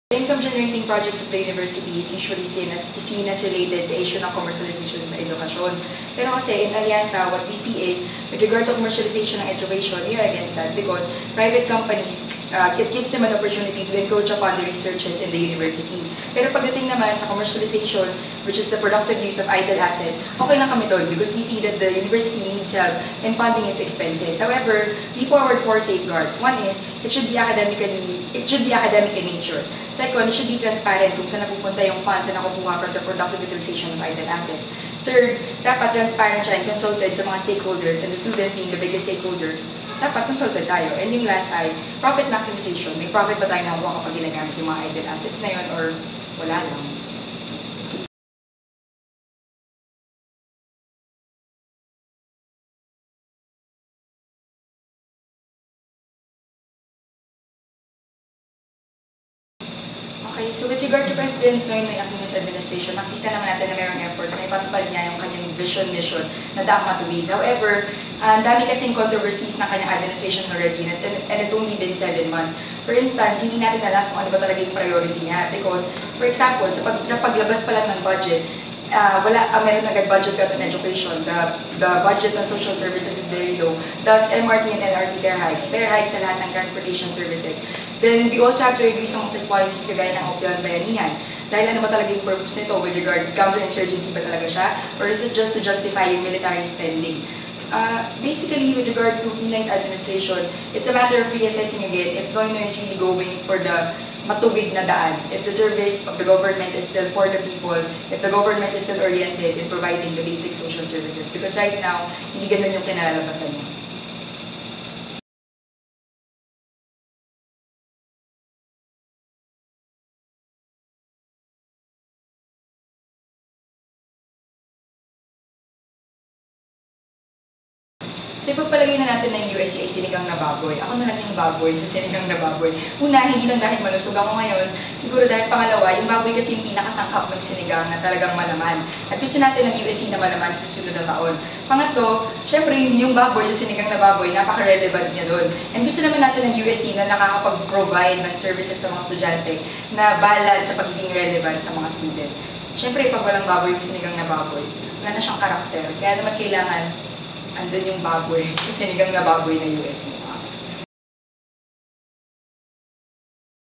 The income generating projects of the university is usually seen as related to issue ng commercialization sa edukasyon. Pero kasi in Alianza, what we see is, with regard to commercialization ng education, we are against that because private companies, it gives them an opportunity to encroach upon the researches in the university. Pero pagdating naman sa commercialization, which is the productive use of idle assets, okay lang kami doon because we see that the university needs help in funding its expenses. However, we forward four safeguards. One is, it should be academic in nature. Second, it should be transparent kung saan napupunta yung funds na nakukuha from the productive utilization of idle assets. Third, dapat transparent siya and consulted sa mga stakeholders, and the students being the biggest stakeholders, dapat consulted tayo. And yung last ay, profit maximization. May profit ba tayo nakuha kapag ginagamit yung mga idle assets na yun or wala lang? Okay, so with regard to President Noynoy Aquino's administration, nakita naman natin na mayroong efforts na ipatupad niya yung kanyang mission na dapat matuwid. However, ang dami kasing controversies ng kanyang administration already and it's only been 7 months. For instance, hindi natin alam kung ano ba talaga yung priority niya because, for example, sa paglabas pa lang ng budget, meron agad budget cut on education. The budget on social services is very low. Thus, MRT and LRT fare hikes sa lahat ng transportation services. Then, we also have to review some of these policies kagaya ng Option Bayanihan. Dahil ano ba talaga yung purpose nito with regard to counterinsurgency ba talaga siya? Or is it just to justify yung military spending? Basically, with regard to P9 administration, it's a matter of reassessing again if Noynoy is really going for the matubig na daan. If the service of the government is still for the people, if the government is still oriented in providing the basic social services. Because right now, hindi ganun yung kinalalabasan niya. So, ipagpalagay na natin na yung USC ay sinigang na baboy. Ako na lang yung baboy sa sinigang na baboy. Una, hindi lang dahil malusog ako ngayon. Siguro dahil pangalawa, yung baboy kasi yung pinakasangkap ng sinigang na talagang malaman. At gusto natin ang USC na malaman sa susunod na taon. Pangatlo, syempre yung baboy sa sinigang na baboy, napaka-relevant niya doon. And gusto naman natin ang USC na nakakapag-provide ng services sa mga estudyante na balance sa pagiging relevant sa mga students. Syempre, pag walang baboy yung sinigang na baboy, wala na siyang karakter. Kaya naman kailangan andun yung baboy, sinigang na baboy na USC.